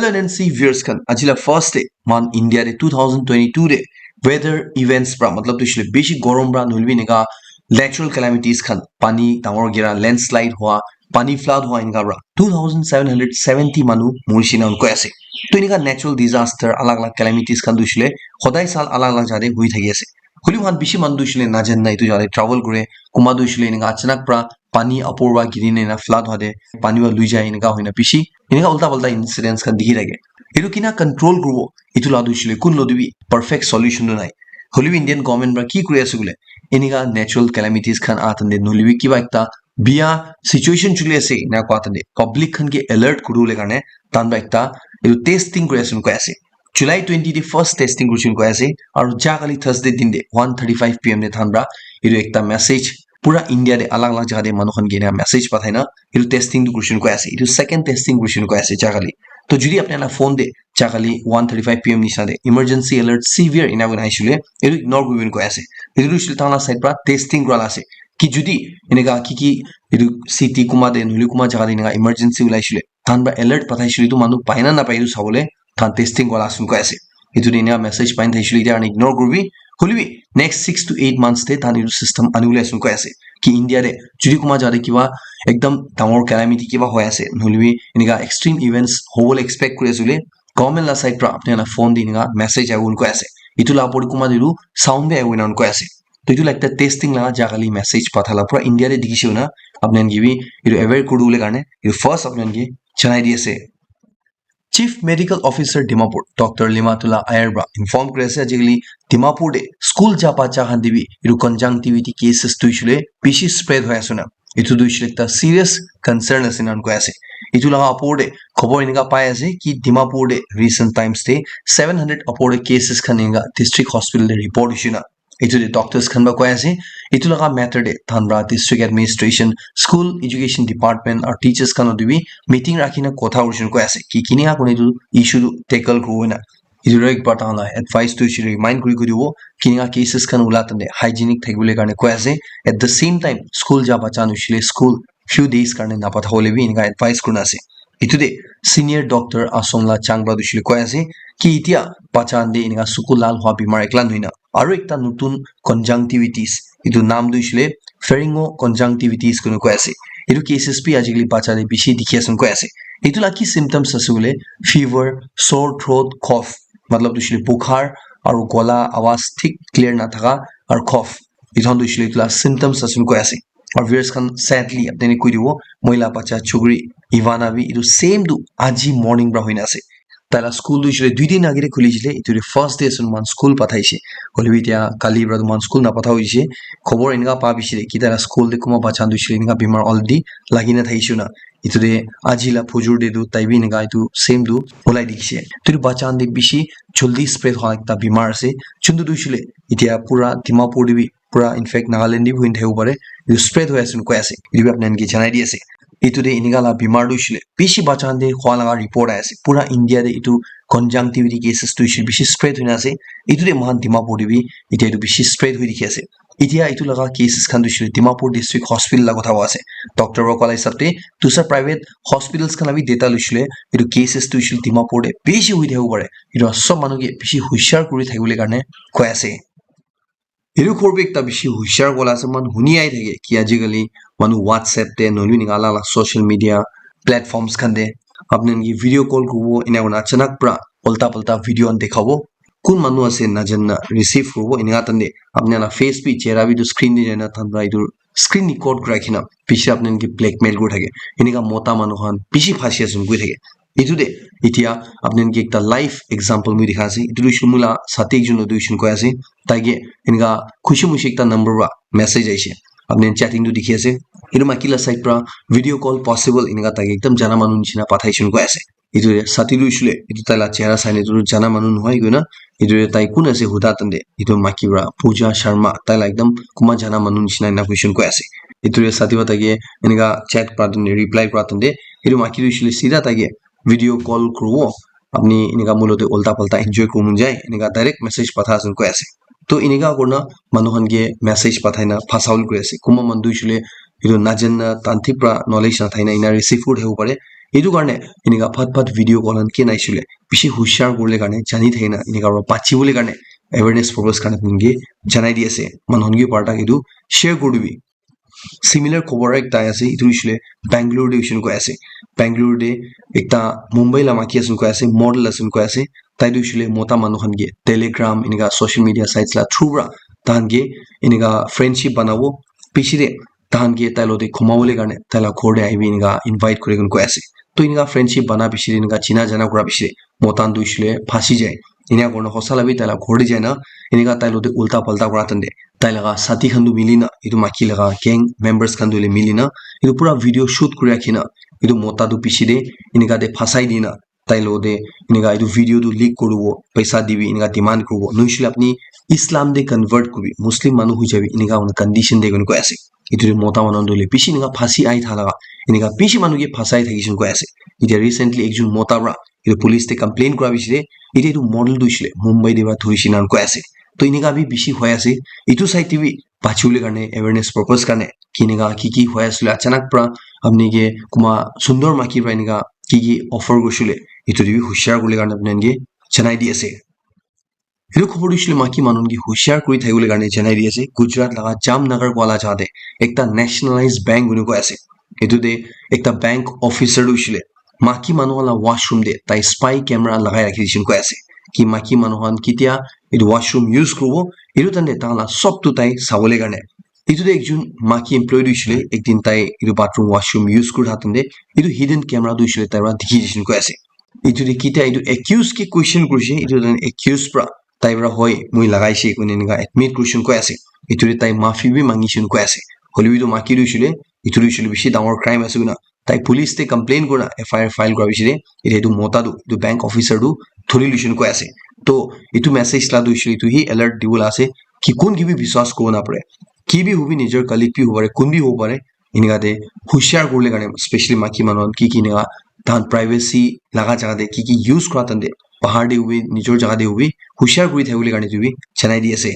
Violent and severe kan ajila first day man India de 2022 de weather events pra matlab to shile beshi gorom bra nulbi nega natural calamities kan pani dangor gira landslide hua pani flood hua inga bra 2770 manu murishina unko ase to inga natural disaster alag alag calamities kan dushile khodai sal alag alag jade hui thagi ase holi man bishi man dushile na jan nai to jade travel kore kuma dushile inga achanak pra pani apurwa girine na flood hade pani wa lui jai inga hoina bishi inga ulta palta incidents kan dikhi thage iru kina control grow itu la dushile kun lodubi perfect solution nai holi Indian government bra ki kuri ase gule iniga natural calamities khan atande nolibi kiba ekta bia situation chuli ase na ko atande public khan ke alert kuru le karne tan ba ekta iru testing creation ko ase July 20 the first testing creation ko ase aru jagali Thursday din de 1:35 pm ne than bra iru ekta message pura India de alag alag jaga de manu khan ge na message pathaina iru testing creation ko ase iru second testing creation ko ase jagali to judi apne na phone de jagali 1:35 pm nisha de emergency alert severe ina guna aisule iru ignore guin ko ase iru shil tana side pra testing grala ase ki judi inega ki iru city kuma de nuli kuma jaga de inega emergency ulaisule tan ba alert pathaisule tu manu paina na pairu sabole tan testing wala sun ko ase itu de inega message pain thaisule ida an ignore gurbi holibi next 6 to 8 months te tan iru system anule sun ko ase ki India de judi kuma jade kiba ekdam dangor calamity kiba hoy ase nolibi inega extreme events whole expect kure asule government la side pra apne na phone di inega message agun ko ase itu la pori kuma diru sound be agun ko ase to itu like the testing la jagali message pathala pura India de dikhisu na apne gibi itu aware kudule karne itu first apne gi chanai di ase Chief Medical Officer Dimapur Dr. Limatullah Ayarbra inform krise ajigli Dimapur de school japa chahan dibi iru conjunctivity cases tuishule bishi spread hoy asuna itu duishule ta serious concern asinan ko ase itu la apode khobor inga pai ase ki Dimapur de recent times de 700 apode cases khaninga district hospital de report ishuna itu de doctors khan ba ko ase itu laga matter de Thanbra district administration school education department or teachers khan dibi meeting rakhina kotha urshun ko ase ki kini ha kone tu issue tackle ko na itu rek patala advice to issue remind kuri koribo kini cases khan ulatande hygienic thagule karne ko ase at the same time school ja bachan ushile school few days karne na patha hole bi inga advice kurna ase itu de senior doctor Asomla Changba dushile ko ase ki itia pachan de inga sukulal hwa bimar eklan hoina aru ekta nutun conjunctivitis itu naam duishile pharyngo conjunctivitis kono ko ase itu cases pi ajigli bacha de bishi dikhiasun ko ase itu la ki symptoms asule fever sore throat cough matlab duishile bukhar aru gola awaz thik clear na thaka aru cough itu duishile la symptoms asun ko ase aru viewers khan sadly apne koi dibo moila bacha chugri ivana bi itu same du aji morning bra hoina ase tala school duishile 2 din agire khulijile itu first day sun man school pathaise holibi tia kali bra man school na patha hoise khobor inga pa bisire ki tala school de kuma bachan duishile inga bimar already lagina thaisuna itu de ajila phujur de du taibi inga itu same du olai dikse tu bachan de bishi joldi spread hoa ekta bimar ase chundu duishile itia pura Dimapur de pura in fact Nagaland de huin theu pare itu spread hoya sun ko ase ibi apnan ki janai di ase itu de inigala bimar duishile bishi bachan de khwa laga report ase pura India de itu conjunctivity cases duishile bishi spread hoina ase itu de mahan Dimapur de bi itia itu bishi spread hoi dikhi ase itia itu laga cases khan duishile Dimapur district hospital la kotha ase doctor ro kolai sabte tusar private hospitals khan abi data luishile itu cases duishile Dimapur de bishi hoi theu pare itu sob manu ge bishi hushar kuri thagule karne koi ase Iru khorbe ekta bishi hushar gola ase man huni ai thage ki ajigali manu WhatsApp te nolu ningala la social media platforms khan de apne gi video call kubo ina una chanak pra polta polta video an dekhabo kun manu ase na janna receive kubo ina tande apne la face pi chera bi du screen ni jana than right screen record rakhina bishi apne gi blackmail go thage iniga mota manu khan bishi phasia sun go thage itu de itia apne gi ekta live example mi dikha ase itu shumula satik jun duishun ko ase tage inga khushi mushi ekta number wa message aise apne chatting du dikhi ase iru makila side pra video call possible inga tage ekdam jana manu nchina pathaisun ko ase itu sati duishule itu tala chera saine du jana manu nohai gona itu tai kun ase huda tande itu makira Pooja Sharma tala ekdam kuma jana manu nchina na question ko ase itu sati batage inga chat pra reply pra tande iru makiru duishule sida tage video call kruwo apni inega mulote ulta palta enjoy kumun jai inega direct message patha sun ko ase to inega korna manuhan ge message pathaina phasaul kure ase kuma mandu shule ido najanna tantipra knowledge na thaina ina receive food heu pare এইটো কাৰণে এনেকা ফাট video' কল আনকে নাইছিলে বেছি হুঁচিয়াৰ কৰিলে কাৰণে জানি থাকে না এনেকা পাচিবলৈ কাৰণে এৱাৰনেছ পাৰপাছ কাৰণে আপোনালোকে জনাই দি আছে মানুহকে পাৰ্টাক এইটো শ্বেয়াৰ কৰিবি similar খবৰ একটা আছে ইটো ইছলে বেংগলোৰ ডিভিশন কৈ আছে বেংগলোৰ দে একটা মুম্বাই লামাকি আছে কৈ আছে মডেল আছে কৈ আছে তাই ইছলে মতা মানুহনগে টেলিগ্ৰাম এনেকা সোশ্যাল মিডিয়া সাইটস লা থ্ৰুৰা তাহানগে এনেকা ফ্ৰেণ্ডশিপ বানাবো পিছিৰে তাহানগে তাইলতে ঘুমাবলৈ কাৰণে তাইলা ঘৰতে আহিবি এনেকা ইনভাইট কৰি কৈ আছে তো এনেকা ফ্ৰেণ্ডশিপ বানা পিছিৰে এনেকা চিনা জানা কৰা পিছিৰে মতান দুইছলে ফাঁসি যায় এনেকা কোনো হসালাবি তাইলা ঘৰতে যায় না এনেকা তাইলতে উল্টা পাল্টা কৰা তন্দে তাইলাga সাথী খানদু মিলিনা ইটো মাকি লাগা গ্যাং মেম্বার্স খানদুলে মিলিনা ইটো পুরা ভিডিও শুট করে রাখিনা ইটো মোতা দু পিছিদে ইনিকা দে ফাসাই দিনা তাইলো দে ইনিকা ইটো ভিডিও দু লিক করব পয়সা দিবি ইনিকা ডিমান্ড করব নইছিলে আপনি ইসলাম দে কনভার্ট করবি মুসলিম মানু হই যাবি ইনিকা অন কন্ডিশন দে গন কো আছে ইটো মোতা মানন্দুলে পিছি ইনিকা ফাসি আই থালাগা ইনিকা পিছি মানুকে ফাসাই থাকিছিল কো আছে ইটা রিসেন্টলি একজন মোতাবরা ইটো পুলিশ তে কমপ্লেইন করা বিছিলে ইটো ইটো মডেল দুইছিলে মুম্বাই দেবা ধরিছিনান কো আছে তো ইনিকা বি বেশি হয় আছে ইটো সাইড টিভি পাচিবলৈ কাৰণে এৱাৰনেছ পাৰপাছ কাৰণে কিনেকা কি হয় আছিল আচানক পৰা আপনিকে কুমা সুন্দৰ মাকি পৰা এনেকা কি অফাৰ গৈছিলে ইটো দিবি হুঁচিয়াৰ কৰিলে কাৰণে আপোনালোকে জনাই দি আছে এইটো খবৰ দিছিলে মাকি মানুহকে হুঁচিয়াৰ কৰি থাকিবলৈ কাৰণে জনাই দি আছে গুজৰাট লগা জামনগৰ কোৱালা যাতে একটা নেশ্যনেলাইজ বেংক বুলি কৈ আছে এইটো দে একটা বেংক অফিচাৰ হৈছিলে মাকি মানুহলা ৱাশৰুম দে তাই স্পাই কেমেৰা লগাই ৰাখি দিছিল কৈ আছে কি মাকি মানুহন কেতিয়া এইটো ৱাশৰুম ইউজ কৰিব এইটো তানে তাহলা সবটো তাই চাবলৈ কাৰণে এইটো একজন মাকি এমপ্লয় দিছিলে একদিন তাই এইটো বাথৰুম ৱাশৰুম ইউজ কৰি থাকোঁতে এইটো হিডেন কেমেৰা দিছিলে তাই দেখি দিছিল কৈ আছে এইটো কেতিয়া এইটো একিউজ কি কুৱেশ্যন কৰিছে এইটো একিউজ পৰা তাই পৰা হয় মই লগাইছে কোনে এনেকা এডমিট কুৱেশ্যন কৈ আছে এইটো তাই মাফি বি মাগিছিল কৈ আছে হলিউডো মাকি দিছিলে এইটো দিছিলে বেছি ডাঙৰ ক্ৰাইম আছে না তাই পুলিচ তে কমপ্লেইন কৰা এফআইআৰ ফাইল কৰা বিচৰে এইটো মোতাদু এইটো বেংক অফিচাৰটো ধৰি লিছিল কৈ আছে তো এইটো মেছেজ লা দিছিল এইটো হি এলাৰ্ট দিবল আছে কি কোন কি भी विश्वास को ना पड़े की भी हुई निजर कलिक भी हो पारे कोन भी हो पारे इनगाते हुशियार करले गाने स्पेशली माकी मानन की नेगा तान प्राइवेसी लगा जगह दे की यूज करा तंदे पहाड़ दे हुई निजर जगह दे हुई हुशियार करि थाइबले गाने जुबी चनाई দি আছে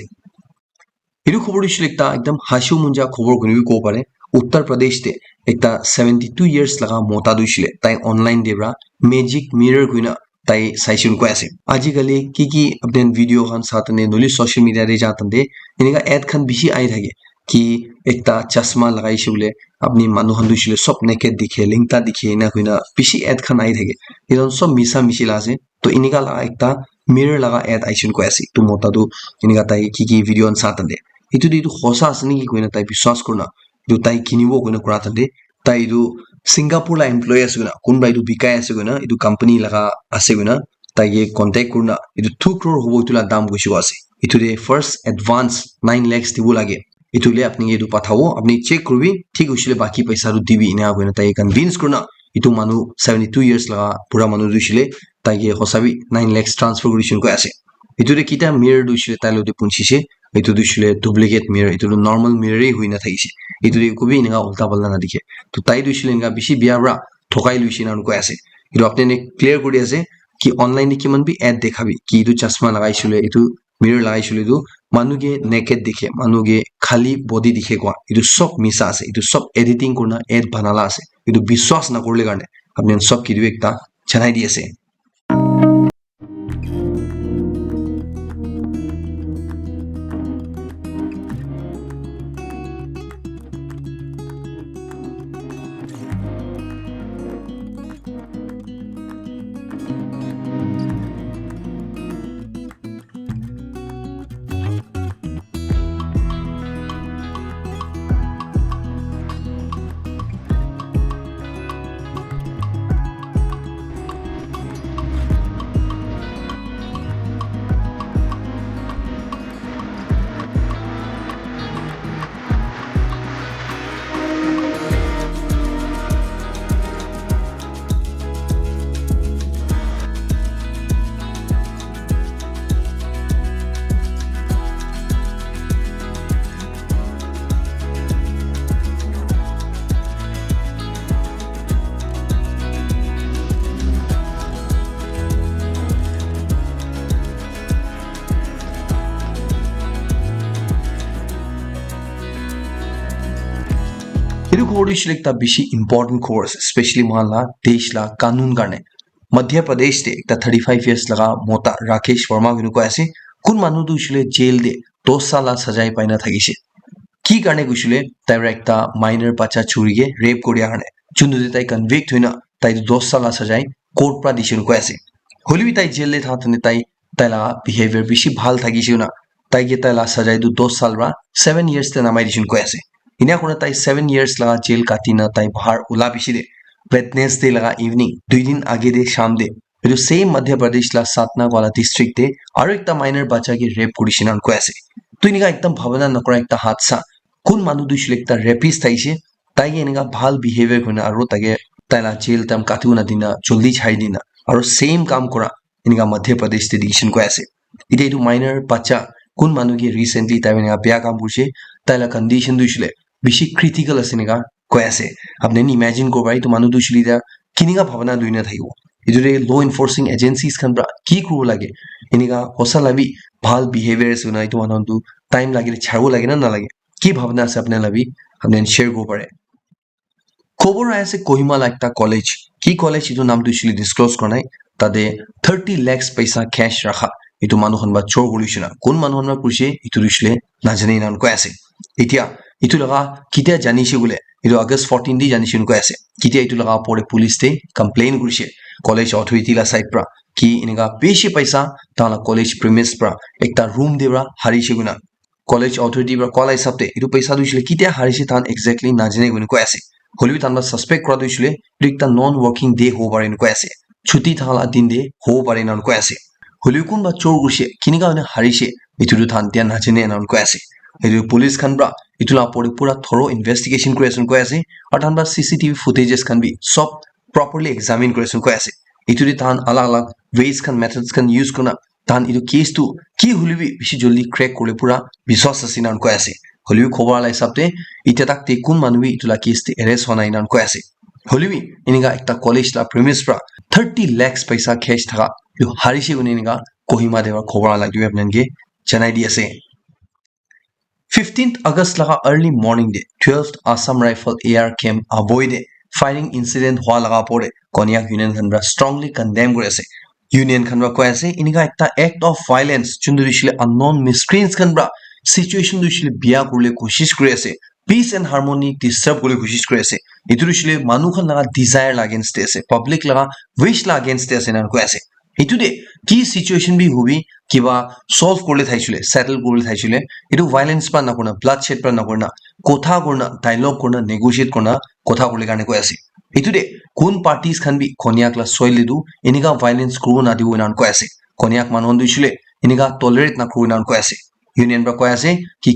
इरु खबर दिছিল একটা একদম হাসু মুঞ্জা খবর গনিবি কো পারে উত্তর প্রদেশ তে একটা 72 ইয়ার্স লাগা মোতা দুইছিলে তাই online Debra magic mirror guinea তাই সাইশুন কো আছে আজিকালি কি আপনি ভিডিও খান সাথনে নলি সোশ্যাল মিডিয়া রে যাতন্দে এনেকা এড খান বেশি আই থাকে কি একটা চশমা লাগাইছে বলে আপনি মানুহ দুইছিলে সব নেকেট দেখে লিংটা দেখে না কইনা বেশি এড খান আই থাকে এজন সব মিছা মিছিল আছে তো এনেকা লাগা একটা মিরর লাগা এড আইশুন কো আছে তো মোতা দু এনেকা তাই কি ভিডিও আন সাথনে itu hosa asni ki koina tai বিশ্বাস korna itu tai kinibo koina kora tande tai itu singapore la employee ase koina kunba itu bikai ase koina itu company laga ase koina tai ye contact korna itu 2 crore hobo itula dam goisu ase itu de first advance 9 lakhs dibo lage itu le apni edu pathabo apni check korbi thik hoisile baki paisa ru dibi ina koina tai convince korna itu manu 72 years laga pura manu duisile tai ye hosabi 9 lakhs transfer korisun ko ase itu de kita mirror duisile tai lo de punchise itu duisile duplicate mirror itu normal mirror ei huina thaise itu de kobi inga ulta palna na dikhe to tai duisile inga bishi biabra thokai luisina ko ase itu apne clear kori ase ki online kiman bi ad dekhabi ki itu chashma lagaisile itu mirror lagaisile itu manuge naked dikhe manuge khali body dikhe kwa itu sob misa ase itu sob editing korna ad banala ase itu biswas na korle garne apne sob kidu ekta janai di ase খবৰ দিছিলে একটা বেছি important খবৰ আছে specially Mahala দেশ লা কানুন কাৰণে মধ্য প্ৰদেশ তে একটা 35 ইয়াৰ্স লগা মতা ৰাকেশ শৰ্মা কিন্তু কৈ আছে কোন মানুহ দিছিলে জেল দে 10 সালা সাজাই পাইনা থাকিছে কি কাৰণে গৈছিলে তাইৰ একটা মাইনৰ বাচ্চা চুৰিকে ৰেপ কৰিয়া কাৰণে যোনটো তাই কনভিক্ট হৈনা তাই 10 সালা সাজাই কোৰ্ট পৰা দিছিল কৈ আছে হলিবি তাই জেল দে থাকতে তাইলা বিহেভিয়াৰ বেছি ভাল থাকিছিল না তাইকে তাইলা সাজাই 10 সাল ৰা 7 ইয়াৰ্স তে নামাই দিছিল কৈ আছে ইনা কোনে তাই 7 ইয়াৰ্স লগা জেল কাটিনা তাই বাহাৰ ওলা বিছিলে वेडनेसडे लगा इवनिंग 2 दिन आगे दे शाम दे ಇದು ಸೇಮ್ ಮಧ್ಯ ಪ್ರದೇಶ ಲ ಸಾತ್ನಾ ವಾಲ ಡಿಸ್ಟ್ರಿಕ್ಟ್ তে আৰু একটা মাইনৰ বাচ্চাকে ৰেপ কৰিছিল আন কৈ আছে তো ইনিকা একদম ভাবনা নকৰা একটা হাদসা কোন মানুহ দুইছিল একটা ৰেপিষ্ট আইছে তাইকে ইনিকা ভাল বিহেভিয়াৰ কৰিনা আৰু তাকে তাইলা জেল টাইম কাটিও না দিনা জলদি ছাই দিনা আৰু সেম কাম কৰা ইনিকা মধ্য প্ৰদেশ তে ডিসিশন কৈ আছে ইতে এইটো মাইনৰ বাচ্চা কোন মানুহকে ৰিসেন্টলি তাই ইনিকা বেয়া কাম কৰিছে তাইলা কন্ডিশন দুইছিলে বেছি ক্ৰিটিক্যাল আছে ইনিকা কৈ আছে আপনি ইমাজিন কৰবাই তো মানুহ দুইছিলি দা কিনিকা ভাবনা দুইনা থাকিব ইজুৰে ল এনফোৰ্সিং এজেন্সিজ খান ব্ৰা কি কৰিব লাগে ইনিকা হসা লাবি ভাল বিহেভিয়াৰ আছে না ইটো মানুহটো টাইম লাগিলে ছাড়ব লাগে না নালাগে কি ভাবনা আছে আপনি লাবি আপনি শেয়ার কৰিব পাৰে খবৰ আছে কোহিমালা একটা কলেজ কি কলেজ ইটো নাম দুইছিলি ডিসক্লোজ কৰা নাই তাতে 30 লাখ পইচা ক্যাশ ৰাখা ইটো মানুহখন বা চোৰ কৰিছিল কোন মানুহখন বা কৰিছে ইটো দিছিলে নাজানে নাম কৈ আছে এতিয়া ইটো লগা কিতিয়া জানিছে বোলে ইটো আগষ্ট 14 দি জানিছিল কৈ আছে কিতিয়া ইটো লগা পৰে পুলিচ তে কমপ্লেইন কৰিছে কলেজ অথৰিটি লা সাইড পৰা কি ইনকা বেছি পইচা তালা কলেজ প্ৰিমিস পৰা একটা ৰুম দেবৰা হাৰিছে গুনা কলেজ অথৰিটি পৰা কল হিচাপতে ইটো পইচা দিছিলে কিতিয়া হাৰিছে তান এক্স্যাক্টলি নাজানে গুনা কৈ আছে হলিবি তানবা সাসপেক্ট কৰা দিছিলে একটা নন ওয়াৰ্কিং ডে হ'ব পাৰে কৈ আছে ছুটি থালা দিন দে হ'ব পাৰে নান কৈ আছে হলিবি কোন বা চোৰ কৰিছে কিনিকা মানে হাৰিছে ইটো থান দিয়া নাজানে নান কৈ আছে এই পুলিচ খান ব্ৰা ইটোলা পৰে পুৰা থৰো ইনভেস্টিগেশন ক্ৰিয়েশন কৈ আছে আৰু তানবা সিসিটিভি ফুটেजेस খান বি সব properly examine ক্ৰিয়েশন কৈ আছে ইটোদি তান আলাগ আলাগ ways খান মেথডস খান ইউজ কৰনা তান ইটো কেস টু কি হলিবি বেছি জলদি ক্ৰ্যাক কৰে পুৰা বিশ্বাস আছে নান কৈ আছে হলিবি খবৰ আলাই হিচাপতে ইটা তাক তে কোন মানুহে ইটোলা কেস তে এৰেষ্ট হনাই নান কৈ আছে হলিবি ইনিকা একটা কলেজ লা প্ৰিমিস পৰা 30 লাখ পইচা ক্যাশ থাকা ইটো হাৰিছে গুনি ইনিকা কোহিমা দেৱাৰ খবৰ আলাই দিও আপোনানকে জনাই দি আছে 15th August laga early morning day 12th Assam Rifle AR camp avoid firing incident hua laga pore Konyak Union khanra strongly condemn kore ase Union khanra koi ase inika ekta act of violence chundu dishile unknown miscreants khanra situation dishile biya kurle koshish kore ase peace and harmony disturb kore koshish kore ase itu dishile manu khan laga desire la against ase public laga wish la against ase nan koi ase itu de কি situation B hobby কিবা solve করলে থাইছিলে settle করলে থাইছিলে এটু violence পা না করনা blood shed পা না করনা কথা করনা ডায়লগ করনা নেগোশিয়েট করনা কথা করলে কারণে কই আছে এটু দে কোন পার্টিস খান বি খনিয়াক লা সইলে দু এনিকা ভায়োলেন্স করু না দিও নান কই আছে খনিয়াক মানন দিছিলে এনিকা টলারেট না করু নান কই আছে ইউনিয়ন পা কই আছে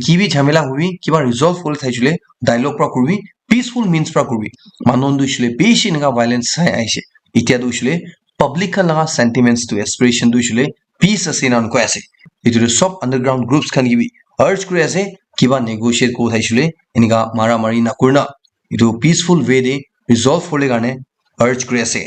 কি বি ঝামেলা হবি কিবা রিজলভ করলে থাইছিলে ডায়লগ পা করবি পিসফুল মিন্স পা করবি মানন দিছিলে বেশি এনিকা ভায়োলেন্স চাই আইছে ইতিয়া দিছিলে public kan laga sentiments to aspiration duishile peace ase nan ko ase itu sab underground groups khan gibi urge kore ase kiba negotiate ko thaisile enika mara mari na kurna itu peaceful way de resolve hole garne urge kore ase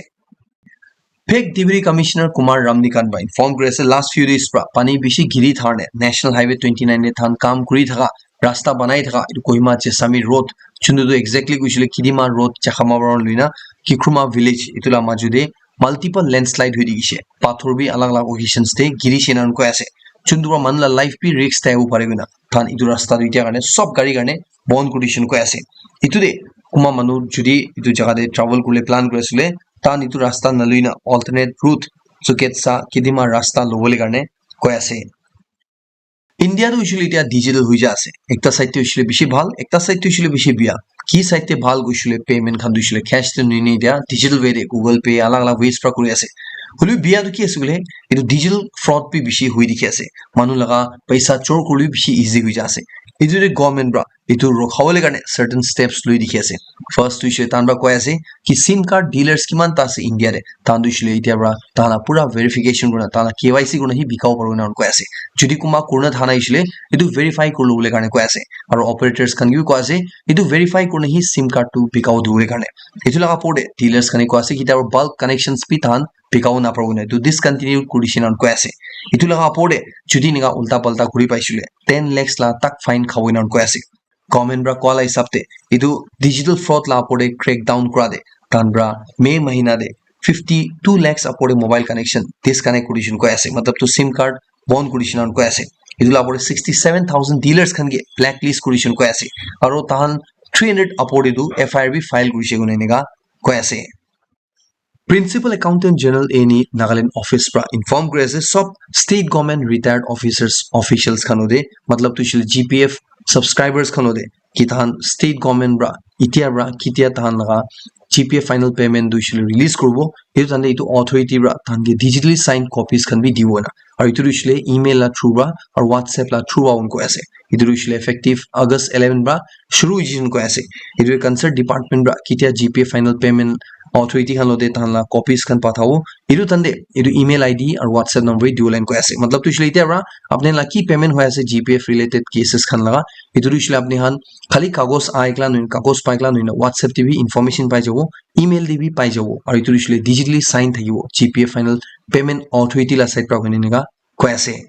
Pek Deputy Commissioner Kumar Ramnikan by inform kore ase last few days pra pani bishi giri tharne National Highway 29 ne than kam kuri thaka rasta banai thaka itu Kohima Chesami road chundu exactly guishile Kidima road Chakhamabaron luina Kikruma village itula majude multiple landslide hui digise pathor bi alag alag occasions te giri senan ko ase chundura manla life bi risk ta hu pareguna than idu rasta duita karne sob gari karne bond condition ko ase itu de kuma manu judi itu jaga de travel kule plan koresile tan itu rasta naluina alternate route suketsa kidima rasta lobole karne ko ase India to usually এটা digital হই যা আছে একটা সাইটে উইশলে বেশি ভাল একটা সাইটে উইশলে বেশি বিয়া কি সাইটে ভাল গুইশলে পেমেন্ট খান দুইশলে ক্যাশ তে নি দিয়া ডিজিটাল ওয়ে রে গুগল পে আলাগ আলাগ ওয়েস প্রা কৰি আছে হলি বিয়া তো কি আছে বলে এটো ডিজিটাল ফ্রড পি বেশি হই দেখি আছে মানু লাগা পয়সা চোর করলি বেশি ইজি হই যা আছে এটো রে গভর্নমেন্ট ব্রা এটো রখাবলে কারণে সার্টেন স্টেপস লই দেখি আছে ফার্স্ট উইশলে তানবা কয় আছে কি সিম কার্ড ডিলার্স কিমান তা আছে ইন্ডিয়া রে তান দুইশলে ইতিয়া ব্রা তানা পুরা ভেরিফিকেশন করনা তানা কেওয়াইসি করনা হি বিকাও পারবো না কয় আছে যদি কুমা করনা থানা আইছিলে এটো ভেরিফাই করলো বলে কারণে কয় আছে আর অপারেটরস খান কি কয় আছে এটো ভেরিফাই করনা হি সিম কার্ড টু বিকাও দুলে কারণে এটো লাগা পড়ে ডিলার্স খানি কয় আছে কি তার বাল্ক কানেকশনস পি তান বিকাও না পারবো না তো ডিসকন্টিনিউ কন্ডিশন অন কয় আছে এটো লাগা পড়ে যদি নিগা উল্টা পাল্টা ঘুরি পাইছিলে 10 লাখ লা তাক ফাইন খাবই না কয় আছে गवर्नमेंट ब्रा कॉल हिसाबते इदु डिजिटल फ्रॉड ला पड़े क्रैक डाउन करा दे तान ब्रा मे महीना दे 52 lakhs अपने मोबाइल कनेक्शन डिस्कनेक्ट कुडिशन को ऐसे मतलब तो सिम कार्ड बंद कुडिशन को ऐसे इदुला अपने 67,000 डीलर्स खन के ब्लैक लिस्ट कुडिशन को ऐसे और तान 300 अपने दु एफआईआर भी फाइल कुडिशे गुने नेगा को ऐसे प्रिंसिपल अकाउंटेंट जनरल एनी नागालैंड ऑफिस पर इन्फॉर्म करे से सब स्टेट गवर्नमेंट रिटायर्ड ऑफिशियल्स खनो दे मतलब तो जीपीएफ सब्सक्राइबर्स खनो दे कि तान स्टेट गवर्नमेंट ब्रा इतिया ब्रा कितिया तान लगा जीपीएफ फाइनल पेमेंट दुइशले रिलीज करबो हेतु तान इतु अथॉरिटी ब्रा तान के डिजिटली साइन कॉपीज खन भी दिबो ना और इतु दुइशले ईमेल ला थ्रू ब्रा और व्हाट्सएप ला थ्रू उनको ऐसे इतु दुइशले इफेक्टिव अगस्त 11 ब्रा शुरू जिन को ऐसे इतु कंसर्न डिपार्टमेंट ब्रा कितिया जीपीएफ फाइनल पेमेंट अथॉरिटी खान लोदे तानला कॉपीज खान पाठाओ इदु तंदे इदु ईमेल आईडी और व्हाट्सएप नंबर दियो लाइन को ऐसे मतलब तो इसलिए इतरा अपने लकी पेमेंट होया से जीपीएफ रिलेटेड केसेस खान लगा इदु इसलिए अपने हान खाली कागज आइकला नइन कागज पाइकला नइन व्हाट्सएप टीवी इंफॉर्मेशन पाइ जाबो ईमेल दिबी पाइ जाबो और इदु इसलिए डिजिटली साइन थाइबो जीपीएफ फाइनल पेमेंट अथॉरिटी ला साइड प्रा गनिनेगा को ऐसे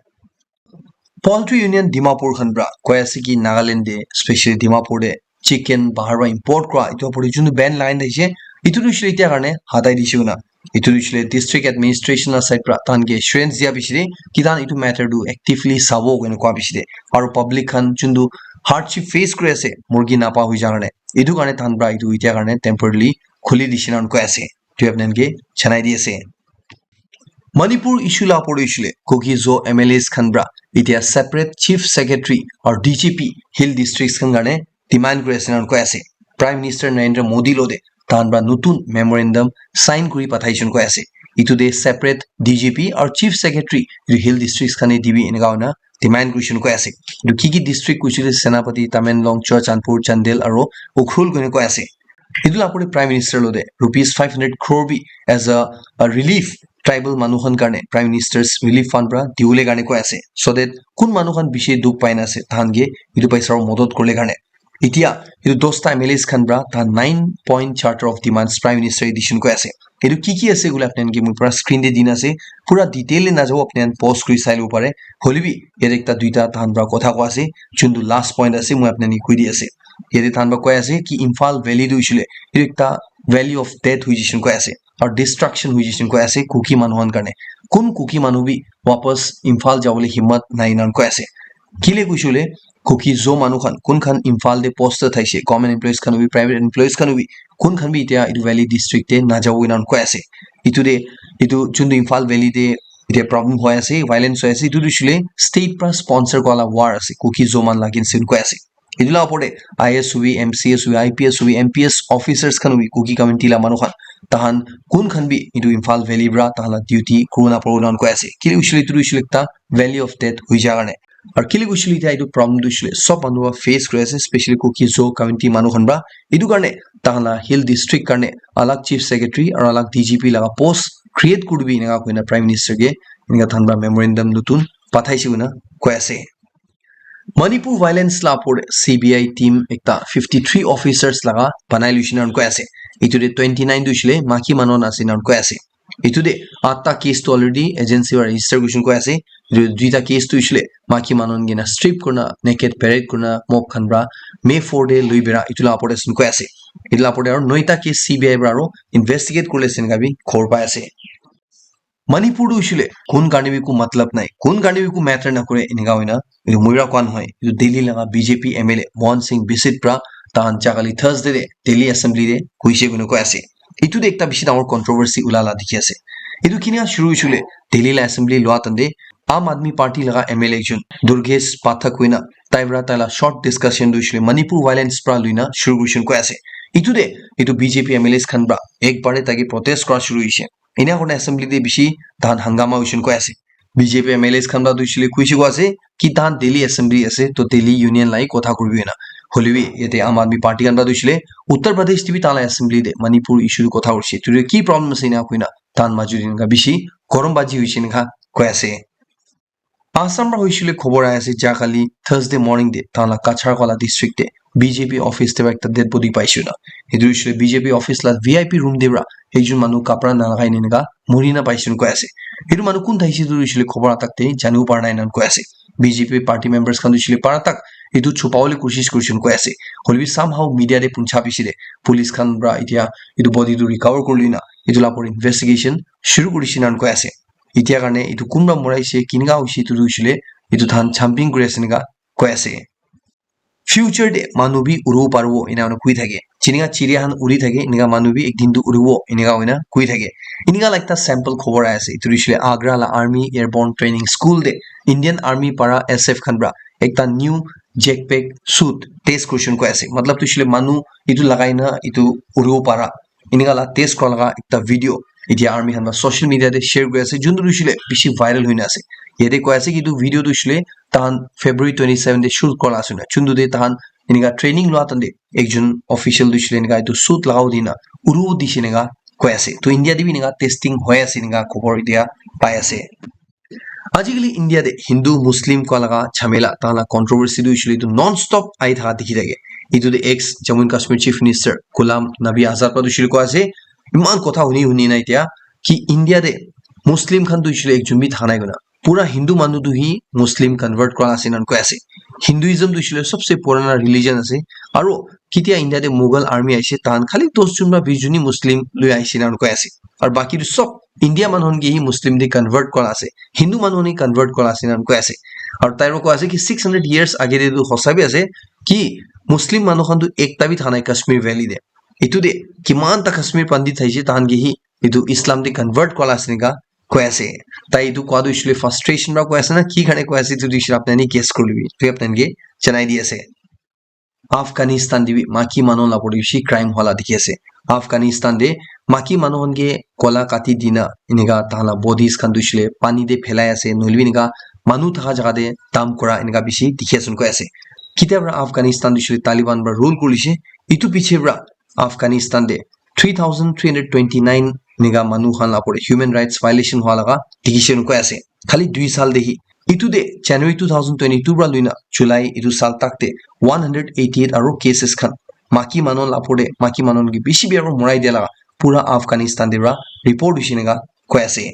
पोल्ट्री यूनियन डिमापुर खनब्रा को ऐसे की नागालैंड दे स्पेशली डिमापुर दे चिकन बाहर इंपोर्ट करा इतो पड़ी जुन बैन लाइन दैसे इतु दुसले इतिया कारणे हाताय दिसुना इतु दुसले डिस्ट्रिक्ट एडमिनिस्ट्रेशन साइड प्रा तान के एश्योरेंस दिया बिसिरे किदान इतु मैटर दु एक्टिवली साबो गने को बिसिरे और पब्लिक खान जुन्दु हार्डशिप फेस करे से मुर्गी नापा हुई जाने इतु कारणे तान ब्रा इतु इतिया कारणे टेम्परली खुली दिसिना उनको ऐसे तो अपने के छनाई दिएसे मणिपुर इशू ला पड़ो इशूले कोकी जो एमएलएस खनब्रा इतिया सेपरेट चीफ सेक्रेटरी और डीजीपी हिल डिस्ट्रिक्ट्स खन गाने डिमांड करेसन उनको ऐसे प्राइम मिनिस्टर नरेंद्र मोदी लोदे तानब्रा नतुन मेमोरेंडम साइन करी पठाइसन को ऐसे इतु दे सेपरेट डीजीपी और चीफ सेक्रेटरी हिल डिस्ट्रिक्ट्स खाने दिबी इनगावना डिमांड करेसन को ऐसे दुखी डिस्ट्रिक्ट कुचिले सेनापति तमेंगलोंग चुरचांदपुर चंदेल और उखरुल गने को ऐसे इदुला अपने प्राइम मिनिस्टर लोदे ₹500 crore भी एज अ रिलीफ ट्राइबल मानुखन कारणे प्राइम मिनिस्टर्स रिलीफ फंड ब्रा दिउले कारणे को ऐसे सो दैट कुन मानुखन बिशे दुख पाइना से तानगे इदु पैसा मदद करले कारणे इतिया इदु 10टा एमएलएस खन ब्रा ता 9 point charter of demands prime minister edition को ऐसे इदु की ऐसे गुला अपने के मुर पूरा स्क्रीन दे दिना से पूरा डिटेल ले ना जाओ अपने पोस्ट करि साइल पारे होलिबी ये एकटा दुईटा तान ब्रा कथा को आसे जुन्दु लास्ट पॉइंट आसे मु अपने नि कुइ दि आसे यदि तान ब्रा को आसे कि इम्फाल वैली दुइसले इदु एकटा वैली ऑफ डेथ हुइजिशन को ऐसे और डिस्ट्रक्शन हुइजिशन को ऐसे कुकी मानुहन करने कुन कुकी मानु भी वापस इम्फाल जावले हिम्मत नाइनन को ऐसे किले कुशुले कुकी जो मानुखन कुन खन इम्फाल दे पोस्ट थाइसे गवर्नमेंट एम्प्लॉइज खन भी प्राइवेट एम्प्लॉइज खन भी कुन खन भी इतिया इदु वैली डिस्ट्रिक्ट ते ना जावो इनन को ऐसे इतु जुन्दु इम्फाल वैली दे इतिया प्रॉब्लम होय ऐसे वायलेंस होय ऐसे इतु दुसले स्टेट पर स्पॉन्सर वाला वार ऐसे कुकी जो मान लागिन सिन को ऐसे इदुला पड़े आईएएस हुई एमसीएस हुई आईपीएस हुई एमपीएस ऑफिसर्स खन हुई कुकी कम्युनिटी ला मानुखन ताहान कुन खन भी इदु इम्फाल वैली ब्रा ताहाला ड्यूटी कोरोना प्रोग्राम को ऐसे किले उछले इतु उछलेता वैली ऑफ डेथ हुई जागने और किले उछले इता इदु प्रॉब्लम दुछले सब मानुवा फेस करे ऐसे स्पेशली कुकी जो कम्युनिटी मानुखन ब्रा इदु करने ताहाला हिल डिस्ट्रिक्ट करने अलग चीफ सेक्रेटरी और अलग डीजीपी लगा पोस्ट क्रिएट कुडबी इनगा कोइना प्राइम मिनिस्टर के इनगा थानब्रा मेमोरेंडम नतुन पाठाइसिगुना को ऐसे मणिपुर वायलेंस लापोर सीबीआई टीम एकता 53 ऑफिसर्स लगा बनाई लुसिना उनको ऐसे इतुदे 29 दुइसले माकी मानन आसिना उनको ऐसे इतुदे 8टा केस तो ऑलरेडी एजेंसी और रजिस्टर गुशन को ऐसे दुईटा केस दुइसले माकी मानन गेना स्ट्रिप करना नेकेड पैरेड करना मॉक खनब्रा मे 4 डे लुइबेरा इतुला ऑपरेशन को ऐसे इतला ऑपरेट और 9टा केस सीबीआई ब्रारो इन्वेस्टिगेट करले सेनगा भी खोर पा ऐसे मणिपुर उछले कुन गानिबी को मतलब नहीं कुन गानिबी को मैटर न करे इनगा होइना इदु मुइरा कौन होय इदु दिल्ली लगा बीजेपी एमएलए मोहन सिंह बिसिट प्रा तान चागाली थर्सडे दे दिल्ली असेंबली दे कुइसे गुनो को ऐसे इतु दे एकटा बिसि डाउर कंट्रोवर्सी उलाला दिखि आसे इदु किनिया शुरू उछले दिल्ली ला असेंबली लवा तंदे आम आदमी पार्टी लगा एमएलए जन दुर्गेश पाठक होइना ताइब्रा ताला शॉर्ट डिस्कशन दुइसले मणिपुर वायलेंस प्रा लुइना शुरू गुशन को ऐसे इतु बीजेपी एमएलएस खनब्रा एक बारे ताकि प्रोटेस्ट करा शुरू हिसे इना कोने असेंबली दे बिसि धान हंगामा उशन को ऐसे बीजेपी एमएलएस खनब्रा दुइसले कुइसे को आसे कि धान दिल्ली असेंबली ऐसे तो दिल्ली यूनियन लाई कथा करबी ना होलिबी यते आम आदमी पार्टी खनब्रा दुइसले उत्तर प्रदेश टिबी ताला असेंबली दे मणिपुर इशू कथा उरसे तुरे की प्रॉब्लम सैना कुइना धान माजुरिन का बिसि गरम बाजी हुइसिन खा को ऐसे आसाम रा हुइसले खबर आसे जाखाली थर्सडे मॉर्निंग दे ताला काछारकला डिस्ट्रिक्ट दे बीजेपी ऑफिस ते एकटा डेड बॉडी पाइसुना इदुइसले बीजेपी ऑफिस ला वीआईपी रूम देब्रा हेजुन मानु कापरा नालागाइ नेगा मुरिना पाइसुन को ऐसे इदु मानु कुन थाइसि दुइसले खबर आतकते जानु पारनाइ नन को ऐसे बीजेपी पार्टी मेंबर्स खान दुइसले पारतक itu chupawle koshish kurishin koi ase holbi somehow media de puncha pisire police khan bra itia itu body tu recover kurlina itu la por investigation shuru kurishinan koi ase itia karne itu kunba moraise kinga hoishi tu duishile itu than jumping kuri ase ninga koi ase future de manubi uru parbo ina ona kui thake chininga chiriahan uri thake ninga manubi ekdin tu urubo iniga oina kui thake iniga like ta sample khobor ase itu dishile agra la army airborne training school de indian army para sf khanbra ekta new jetpack suit test question ko ase matlab dishile manu itu lagaina itu urubo para iniga la test ko laga ekta video itia army hanba social media de share koi ase jundu dishile bishi viral hoina ase yede ko ase ki tu video dishile tahan February 27 de shoot kola asuna chundu de tahan iniga training lo atande ekjon official dishile iniga itu suit lagao dina uru dishinega koi ase to india de iniga testing hoy ase iniga khobor dia pai ase ajikali india de hindu muslim ko laga chamela tala controversy dishile itu non stop ai tha dikhi thake itu de ex jammu and kashmir chief minister gulam nabi azad pa dishile ko ase iman kotha huni na itia ki india de muslim khan dishile ekjon bi thanai gona पूरा हिंदू मानु दु ही मुस्लिम convert करा आसिन को आसे Hinduism दुसिले सबसे पुराना religion आसे आरो कितिया इंडिया दे मुगल आर्मी आइसे तान खाली 10 जन बा 20 जनी मुस्लिम लय आइसिन को आसे और बाकी सब India मानहन K he Muslim they convert करा आसे हिंदू मानहन कन्वर्ट करा आसिन को आसे और ताइरो को आसे कि 600 इयर्स आगे दे दु हसाबे आसे कि मुस्लिम मानहन दु एकता भी थाना कश्मीर वैली दे इतु दे किमान ता कश्मीर पंडित थाइसे तान के ही इतु इस्लाम दे कन्वर्ट करा आसिन का कोयासे ताई दु क्वादु इसले फ्रस्ट्रेशन रा कोयासे ना की खणे कोयासे तु दिस आपने नि केस करलबि तु आपने गे चनाई दियासे अफगानिस्तान दिबि माकी मानो ला पडिसि क्राइम होला दिखियासे अफगानिस्तान दे माकी मानो हनगे कोला काटी दिना इनिगा ताला बॉडीज खान दुसले पानी दे फेलाय आसे नलबि निगा मानु था जगा दे ताम करा इनिगा बिसि दिखियासन कोयासे किताबरा अफगानिस्तान दुसले तालिबान बा रूल कुलिसे इतु पिछेबरा अफगानिस्तान दे 3329 निगा मनु खान लापरे ह्यूमन राइट्स वायलेशन हुआ लगा डिसीजन को ऐसे खाली 2 साल देही इतु दे जनवरी 2022 बरा लुइना जुलाई इतु साल तक दे 188 आरो केसेस खान माकी मानन लापरे माकी मानन की बिसि बियारो मराई दे लगा पूरा अफगानिस्तान देरा रिपोर्ट हुसिनेगा को ऐसे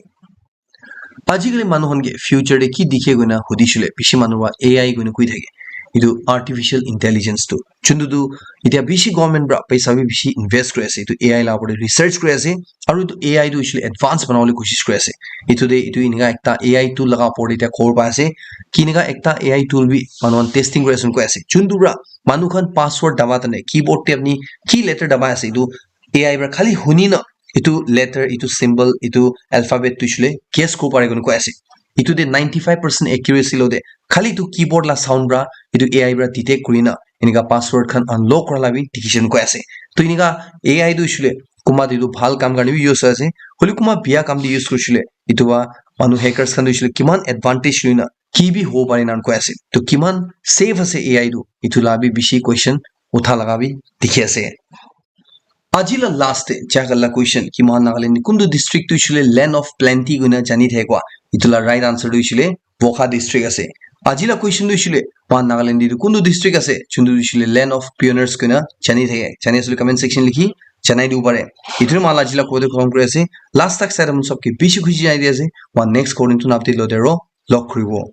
आजिकले मानुहन के फ्यूचर दे की दिखे गना हुदिसले बिसि मानुवा एआई गने कुइ थाके इदु आर्टिफिशियल इंटेलिजेंस तो चुन्दुदु इतिया बिसि गवर्नमेंट ब्रा पैसा भी बिसि इन्वेस्ट करे इतु एआई ला परे रिसर्च करे आसे आरो इतु एआई दु इसले एडवांस बनावले कोशिश करे आसे इतु दे इतु इनगा एकता एआई टूल लगा परे इतिया खोर पासे किनगा एकता एआई टूल भी मानुन टेस्टिंग करे को आसे चुन्दुब्रा मानुखन पासवर्ड दबा तने कीबोर्ड ते अपनी की लेटर दबा आसे इतु एआई ब्रा खाली हुनी न इतु लेटर इतु सिंबल इतु अल्फाबेट तु इसले केस को पारे को आसे इतु दे 95% एक्यूरेसी लो दे खाली तु कीबोर्ड ला साउंड ब्रा इतु एआई ब्रा डिटेक्ट करिना इनिगा पासवर्ड खान अनलॉक करला भी डिसिजन को आसे तो इनिगा एआई दु इसले कुमा दिदु भाल काम गानि भी यूज आसे होली कुमा बिया काम दि यूज करसिले इतुवा मानु हैकर्स खान इसले किमान एडवांटेज लुइना की भी हो पारे नान को आसे तो किमान सेफ आसे एआई दु इतुला भी बिशी क्वेश्चन उठा लगा भी दिखि आसे आजिला लास्ट जागला क्वेश्चन कि मान नागालैंड कुंदु डिस्ट्रिक्ट तो इसले लैंड ऑफ प्लेंटी गुना जानि थेकवा इतुला राइट आंसर दु इसले वोखा डिस्ट्रिक्ट आसे आजिला क्वेश्चन दु इसले मान नागालैंड दि कुंदु डिस्ट्रिक्ट आसे चुंदु इसले लैंड ऑफ पियोनियर्स गुना जानि थे जानि असले कमेंट सेक्शन लिखि जनाई दु पारे इथुर माला जिला कोदे कम करे आसे लास्ट तक साइड हम सबके बिशी खुशी जानि दि आसे one next coding to update लो देरो लक करिवो।